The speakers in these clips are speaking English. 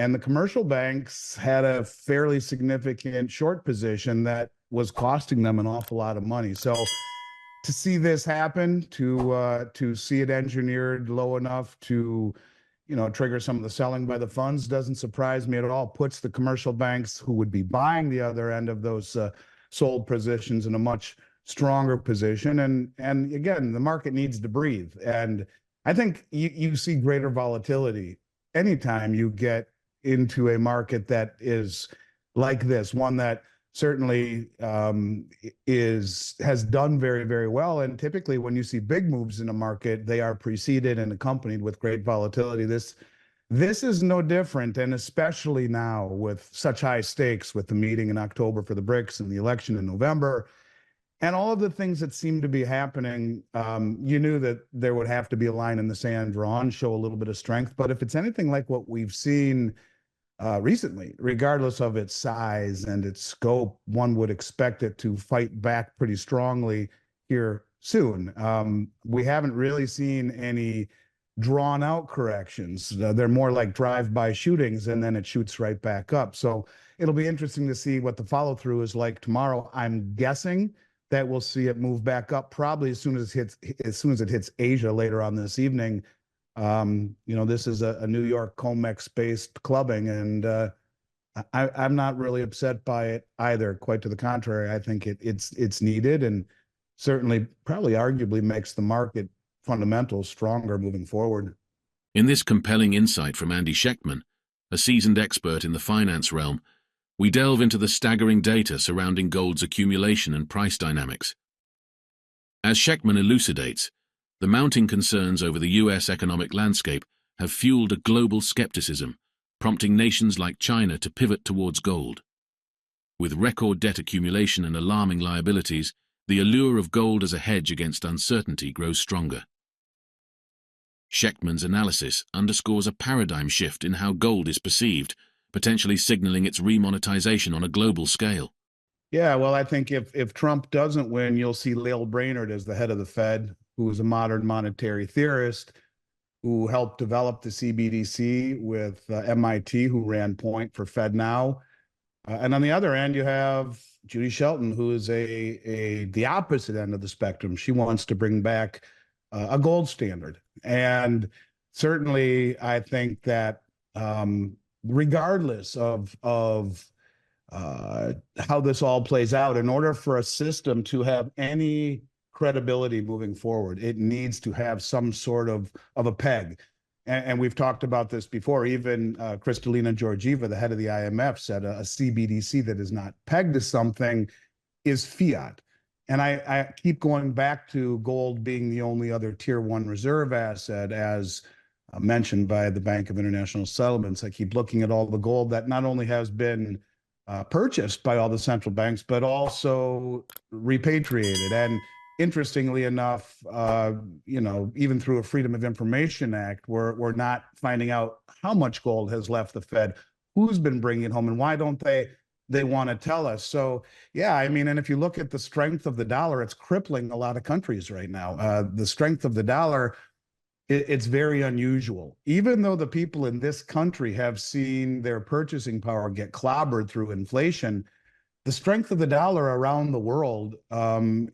And the commercial banks had a fairly significant short position that was costing them an awful lot of money. So to see this happen, to see it engineered low enough to, trigger some of the selling by the funds doesn't surprise me at all. Puts the commercial banks who would be buying the other end of those sold positions in a much stronger position. And again, the market needs to breathe. And I think you see greater volatility anytime you get into a market that is like this, one that certainly has done very, very well. And typically when you see big moves in a market, they are preceded and accompanied with great volatility. This is no different, and especially now with such high stakes, with the meeting in October for the BRICS and the election in November, and all of the things that seem to be happening. You knew that there would have to be a line in the sand drawn, show a little bit of strength. But if it's anything like what we've seen recently, regardless of its size and its scope, one would expect it to fight back pretty strongly here soon. We haven't really seen any drawn out corrections. They're more like drive-by shootings, and then it shoots right back up. So it'll be interesting to see what the follow through is like tomorrow. I'm guessing that we'll see it move back up probably as soon as it hits Asia later on this evening. This is a New York COMEX-based clubbing, and I'm not really upset by it either. Quite to the contrary, I think it's needed, and certainly probably arguably makes the market fundamentals stronger moving forward. In this compelling insight from Andy Schectman, a seasoned expert in the finance realm, we delve into the staggering data surrounding gold's accumulation and price dynamics. As Schectman elucidates, the mounting concerns over the US economic landscape have fueled a global skepticism, prompting nations like China to pivot towards gold. With record debt accumulation and alarming liabilities, the allure of gold as a hedge against uncertainty grows stronger. Schectman's analysis underscores a paradigm shift in how gold is perceived, potentially signaling its remonetization on a global scale. Yeah, well, I think if Trump doesn't win, you'll see Lael Brainerd as the head of the Fed, who is a modern monetary theorist, who helped develop the CBDC with MIT, who ran point for FedNow. And on the other end, you have Judy Shelton, who is the opposite end of the spectrum. She wants to bring back a gold standard. And certainly, I think that regardless of how this all plays out, in order for a system to have any credibility moving forward, it needs to have some sort of a peg. And we've talked about this before. Even Kristalina Georgieva, the head of the IMF, said a CBDC that is not pegged to something is fiat. And I keep going back to gold being the only other tier one reserve asset, as mentioned by the Bank of International Settlements. I keep looking at all the gold that not only has been purchased by all the central banks, but also repatriated. And interestingly enough, even through a Freedom of Information Act, we're not finding out how much gold has left the Fed, who's been bringing it home, and why don't they want to tell us. So, yeah, I mean, and if you look at the strength of the dollar, it's crippling a lot of countries right now. The strength of the dollar, it's very unusual. Even though the people in this country have seen their purchasing power get clobbered through inflation, the strength of the dollar around the world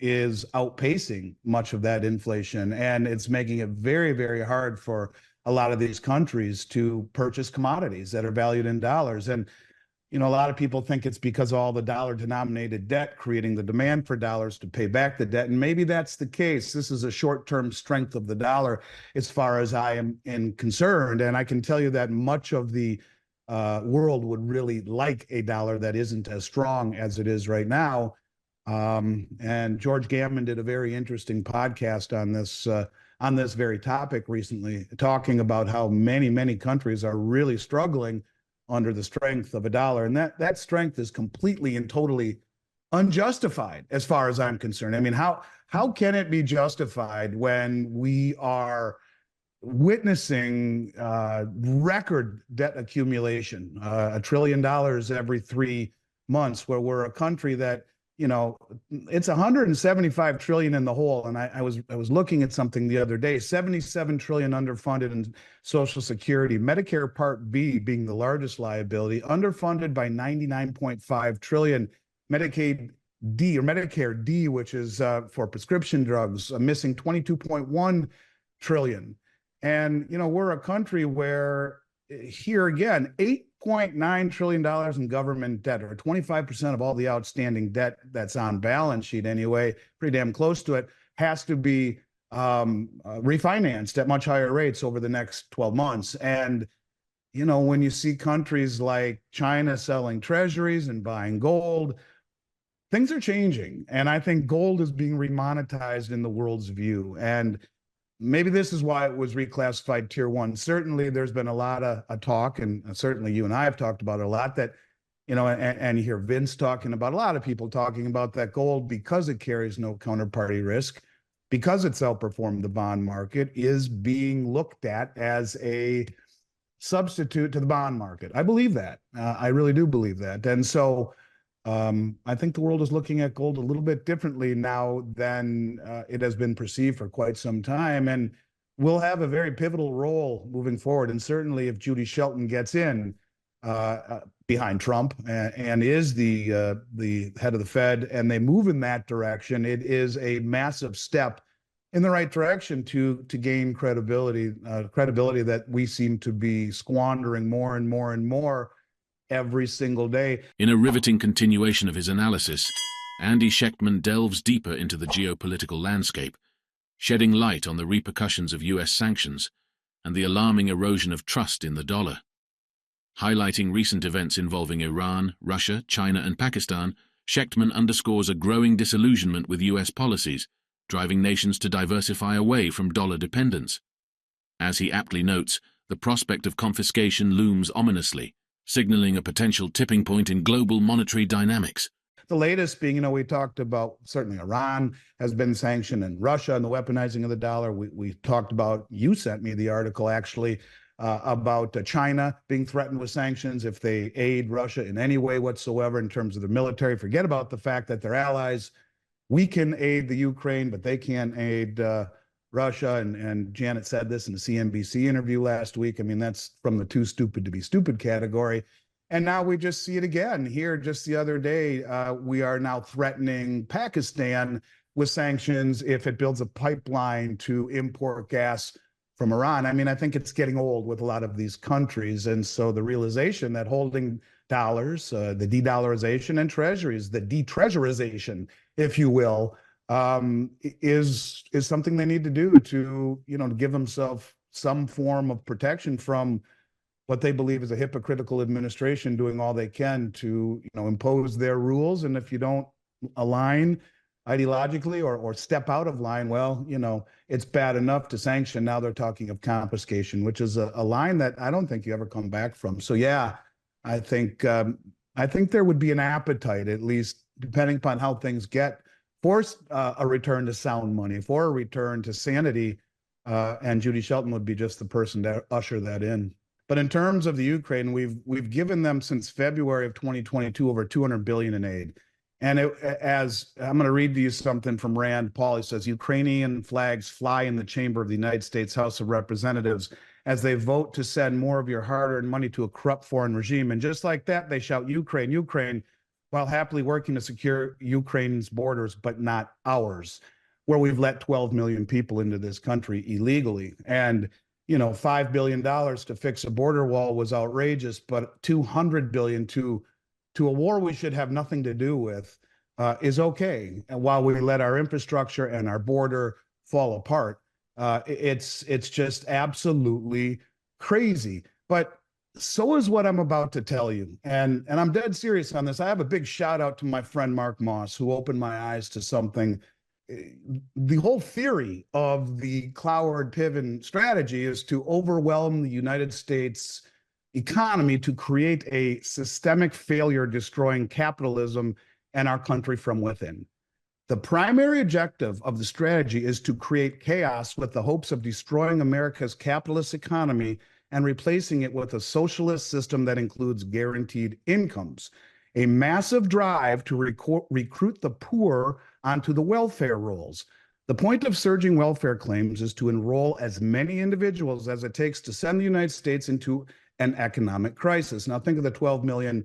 is outpacing much of that inflation. And it's making it very, very hard for a lot of these countries to purchase commodities that are valued in dollars. And a lot of people think it's because of all the dollar-denominated debt creating the demand for dollars to pay back the debt. And maybe that's the case. This is a short-term strength of the dollar as far as I am concerned. And I can tell you that much of the world would really like a dollar that isn't as strong as it is right now. And George Gammon did a very interesting podcast on this very topic recently, talking about how many, many countries are really struggling under the strength of a dollar. And that strength is completely and totally unjustified as far as I'm concerned. I mean, how can it be justified when we are witnessing record debt accumulation, $1 trillion every 3 months, where we're a country that you know, it's 175 trillion in the hole. And I was looking at something the other day, 77 trillion underfunded in Social Security, Medicare Part B being the largest liability, underfunded by 99.5 trillion, Medicaid D or Medicare D, which is for prescription drugs, missing 22.1 trillion. And, you know, we're a country where here again, $8.9 trillion in government debt, or 25% of all the outstanding debt that's on balance sheet anyway, pretty damn close to it, has to be refinanced at much higher rates over the next 12 months. And, you know, when you see countries like China selling treasuries and buying gold, things are changing. And I think gold is being remonetized in the world's view. And maybe this is why it was reclassified tier one. Certainly, there's been a lot of talk, and certainly you and I have talked about it a lot, that, you know, and you hear Vince talking about, a lot of people talking about that gold, because it carries no counterparty risk, because it's outperformed the bond market, is being looked at as a substitute to the bond market. I believe that. I really do believe that. And so I think the world is looking at gold a little bit differently now than it has been perceived for quite some time. And we'll have a very pivotal role moving forward. And certainly if Judy Shelton gets in behind Trump and is the head of the Fed, and they move in that direction, it is a massive step in the right direction to gain credibility that we seem to be squandering more and more and more every single day. In a riveting continuation of his analysis, Andy Schectman delves deeper into the geopolitical landscape, shedding light on the repercussions of US sanctions and the alarming erosion of trust in the dollar. Highlighting recent events involving Iran, Russia, China, and Pakistan, Schectman underscores a growing disillusionment with US policies, driving nations to diversify away from dollar dependence. As he aptly notes, the prospect of confiscation looms ominously, signaling a potential tipping point in global monetary dynamics. The latest being, you know, we talked about certainly Iran has been sanctioned, and Russia and the weaponizing of the dollar. We talked about, you sent me the article actually, about China being threatened with sanctions if they aid Russia in any way whatsoever in terms of the military. Forget about the fact that they're allies. We can aid the Ukraine, but they can't aid Russia. And Janet said this in the CNBC interview last week. I mean, that's from the too stupid to be stupid category. And now we just see it again here. Just the other day, we are now threatening Pakistan with sanctions if it builds a pipeline to import gas from Iran. I mean, I think it's getting old with a lot of these countries. And so the realization that holding dollars, the de-dollarization, and treasuries, the de-treasurization, if you will, is something they need to do to, you know, to give themselves some form of protection from what they believe is a hypocritical administration doing all they can to, you know, impose their rules. And if you don't align ideologically or step out of line, well, you know, it's bad enough to sanction. Now they're talking of confiscation, which is a line that I don't think you ever come back from. So yeah, I think there would be an appetite, at least depending upon how things get, for a return to sound money, for a return to sanity, and Judy Shelton would be just the person to usher that in. But in terms of the Ukraine, we've given them since February of 2022 over 200 billion in aid. And as I'm going to read to you something from Rand Paul. He says, Ukrainian flags fly in the chamber of the United States House of Representatives as they vote to send more of your hard-earned money to a corrupt foreign regime. And just like that, they shout, Ukraine, Ukraine, while happily working to secure Ukraine's borders, but not ours, where we've let 12 million people into this country illegally. And, you know, $5 billion to fix a border wall was outrageous, but $200 billion to a war we should have nothing to do with is okay. And while we let our infrastructure and our border fall apart, it's just absolutely crazy. But so is what I'm about to tell you. And I'm dead serious on this. I have a big shout out to my friend Mark Moss, who opened my eyes to something. The whole theory of the Cloward-Piven strategy is to overwhelm the United States economy to create a systemic failure, destroying capitalism and our country from within. The primary objective of the strategy is to create chaos with the hopes of destroying America's capitalist economy and replacing it with a socialist system that includes guaranteed incomes. a massive drive to recruit the poor onto the welfare rolls. The point of surging welfare claims is to enroll as many individuals as it takes to send the United States into an economic crisis. Now, think of the 12 million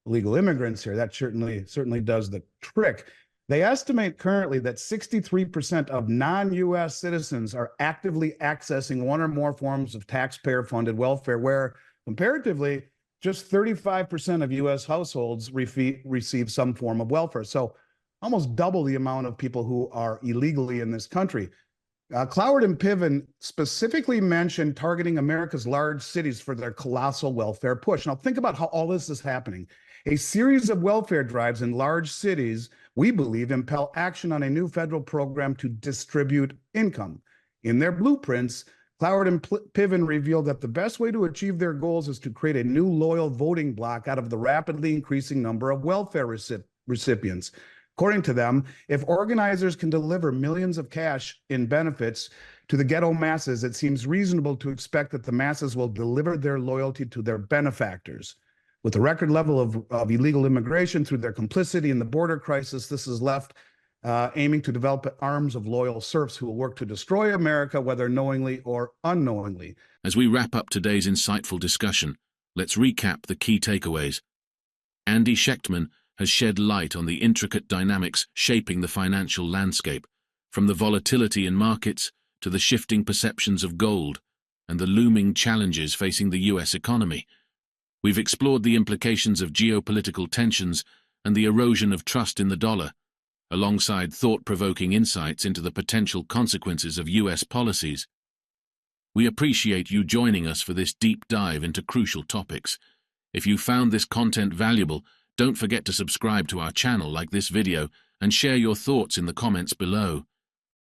illegal immigrants here. That certainly does the trick. They estimate currently that 63% of non-U.S. citizens are actively accessing one or more forms of taxpayer-funded welfare, where comparatively, just 35% of U.S. households receive some form of welfare. So almost double the amount of people who are illegally in this country. Cloward and Piven specifically mentioned targeting America's large cities for their colossal welfare push. Now, think about how all this is happening. A series of welfare drives in large cities, we believe, impel action on a new federal program to distribute income. In their blueprints, Cloward and Piven revealed that the best way to achieve their goals is to create a new loyal voting bloc out of the rapidly increasing number of welfare recipients. According to them, if organizers can deliver millions of cash in benefits to the ghetto masses, it seems reasonable to expect that the masses will deliver their loyalty to their benefactors. With a record level of illegal immigration through their complicity in the border crisis, this is left aiming to develop arms of loyal serfs who will work to destroy America, whether knowingly or unknowingly. As we wrap up today's insightful discussion, let's recap the key takeaways. Andy Schectman has shed light on the intricate dynamics shaping the financial landscape, from the volatility in markets to the shifting perceptions of gold and the looming challenges facing the U.S. economy. We've explored the implications of geopolitical tensions and the erosion of trust in the dollar, alongside thought-provoking insights into the potential consequences of U.S. policies. We appreciate you joining us for this deep dive into crucial topics. If you found this content valuable, don't forget to subscribe to our channel, like this video, and share your thoughts in the comments below.